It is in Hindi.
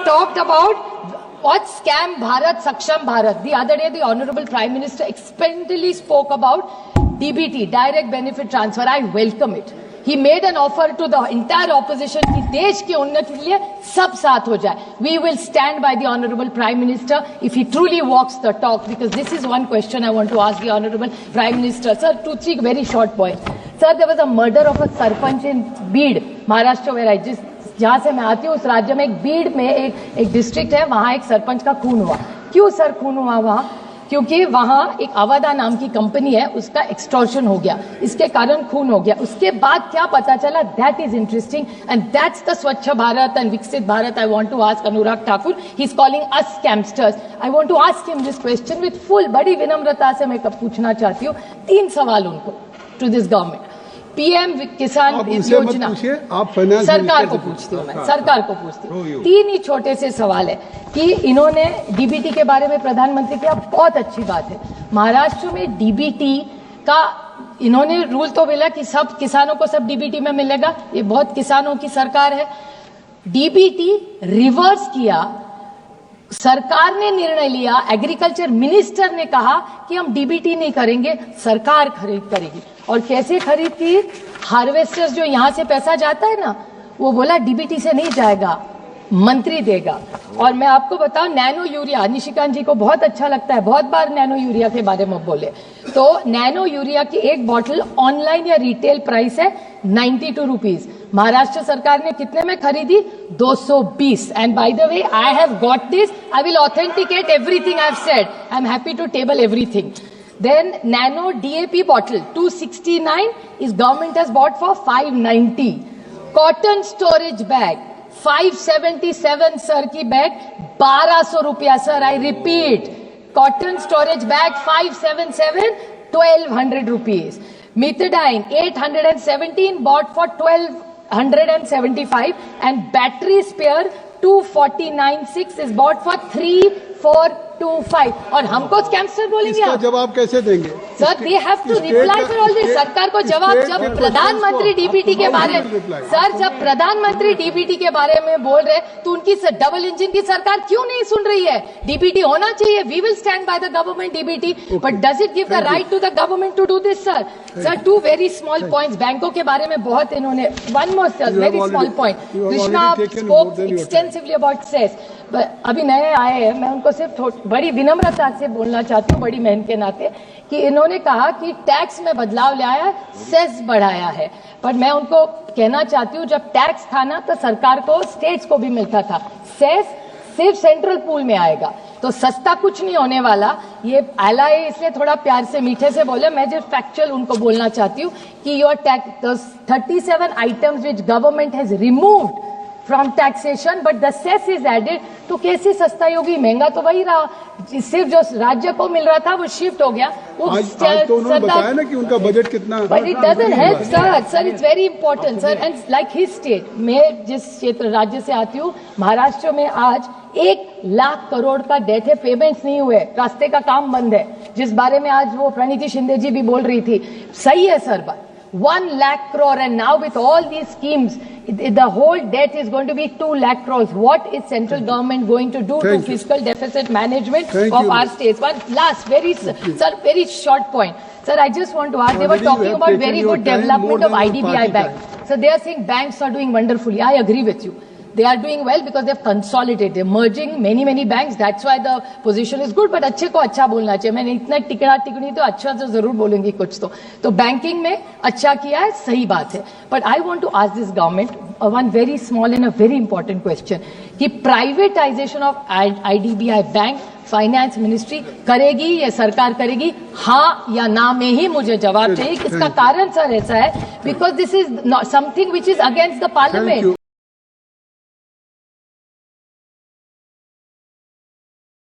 talked about what scam Bharat, Saksham Bharat. The other day, the Honorable Prime Minister explicitly spoke about DBT, direct benefit transfer. I welcome it. He made an offer to the entire opposition कि देश की उन्नति के लिए सब साथ हो जाए. We will stand by the Honorable Prime Minister if he truly walks the talk, because this is one question I want to ask the Honorable Prime Minister. Sir, 2-3 very short points. Sir, there was a murder of a sarpanch in Beed, Maharashtra, where I just जहाँ से मैं आती हूँ उस राज्य में एक बीड में एक डिस्ट्रिक्ट है, वहाँ एक सरपंच का खून हुआ. क्यों सर खून हुआ वहाँ? क्योंकि वहाँ एक अवादा नाम की कंपनी है, उसका एक्सटॉर्शन हो गया, इसके कारण खून हो गया. उसके बाद क्या पता चला? That is interesting and that's the Swachh Bharat and Viksit Bharat. I want to ask Anurag Thakur, he is calling us scamsters. I want to ask him this question with full, बड़ी विनम्रता से मैं पूछना चाहती हूँ 3 सवाल उनको टू दिस गवर्नमेंट. पीएम किसान योजना आप फाइनेंस सरकार को पूछती हूँ, मैं सरकार को पूछती हूँ. 3 ही छोटे से सवाल है कि इन्होंने डीबीटी के बारे में प्रधानमंत्री किया, बहुत अच्छी बात है. महाराष्ट्र में डीबीटी का इन्होंने रूल तो मिला कि सब किसानों को सब डीबीटी में मिलेगा. ये बहुत किसानों की सरकार है. डीबीटी रिवर्स किया, सरकार ने निर्णय लिया, एग्रीकल्चर मिनिस्टर ने कहा कि हम डीबीटी नहीं करेंगे, सरकार खरीद करेगी. और कैसे खरीद की? हार्वेस्टर्स जो यहां से पैसा जाता है ना, वो बोला डीबीटी से नहीं जाएगा, मंत्री देगा. और मैं आपको बताऊं, नैनो यूरिया, निशिकांत जी को बहुत अच्छा लगता है, बहुत बार नैनो यूरिया के बारे में बोले, तो नैनो यूरिया की एक बॉटल ऑनलाइन या रिटेल प्राइस है 92 रुपीज. महाराष्ट्र सरकार ने कितने में खरीदी? 220. And by the way, I have got this, I will authenticate everything I have said. I am happy to table everything. Then nano DAP bottle 269 is government has bought for 590. Cotton storage bag 577 sir की bag 1200 रुपया sir. I repeat, cotton storage bag 577 1200 rupees. Methadone 817 bought for 1275 and battery spare 2496 is bought for 3425. और हमको स्कैमस्टर बोलेंगे आप? जवाब कैसे देंगे sir? They have to reply for all this. सरकार को जवाब, जब प्रधानमंत्री डीबीटी के बारे में सर जब प्रधानमंत्री डीबीटी के बारे में बोल रहे तो उनकी डबल इंजन की सरकार क्यों नहीं सुन रही है? डीबीटी होना चाहिए. We will stand by the government DBT, but does it give the right to the government to do this? Sir 2 very small points. बैंकों के बारे में बहुत इन्होंने, one more very small point. Krishna spoke extensively about cess. अभी नए आए हैं, मैं उनको सिर्फ बड़ी विनम्रता से बोलना चाहती हूँ, बड़ी बहन के नाते, कि इन्होंने कहा कि टैक्स में बदलाव लाया है, सेस बढ़ाया है. पर मैं उनको कहना चाहती हूँ, जब टैक्स था ना तो सरकार को, स्टेट्स को भी मिलता था. सेस सिर्फ सेंट्रल पूल में आएगा, तो सस्ता कुछ नहीं होने वाला. ये आला है, इसलिए थोड़ा प्यार से मीठे से बोले. मैं जो फैक्चुअल उनको बोलना चाहती हूँ कि your tax 37 items which government has removed from taxation but the cess is added, तो कैसे सस्ता होगी? महंगा तो वही रहा, सिर्फ जो राज्य को मिल रहा था वो शिफ्ट हो गया. वो आज तो उन्होंने बताया ना कि उनका बजट कितना, but it doesn't help sir. It's very important sir. And like his state, मैं जिस क्षेत्र राज्य से आती हूँ, महाराष्ट्र में आज 1 लाख करोड़ का डेट है, पेमेंट्स नहीं हुए, रास्ते का काम बंद है, जिस बारे में आज वो प्रणीति शिंदे जी भी बोल रही थी. सही है सर बात, 1 lakh crore, and now with all these schemes, the whole debt is going to be 2 lakh crores. What is central government going to do to fiscal deficit management of our states? One last, very short point. Sir, I just want to ask, they were talking about very good development of IDBI Bank. So they are saying banks are doing wonderfully. I agree with you. They are doing well because they've consolidated. They're merging many banks. That's why the position is good. But अच्छे को अच्छा बोलना चाहिए. मैंने इतना टिकड़ी तो अच्छा तो जरूर बोलूंगी कुछ तो बैंकिंग में अच्छा किया है, सही बात है. But I want to ask this government one very small and a very important question कि privatisation of IDBI bank finance ministry करेगी या सरकार करेगी? हाँ या ना में ही मुझे जवाब चाहिए. इसका कारण सर ऐसा है, because this is something which is against the parliament.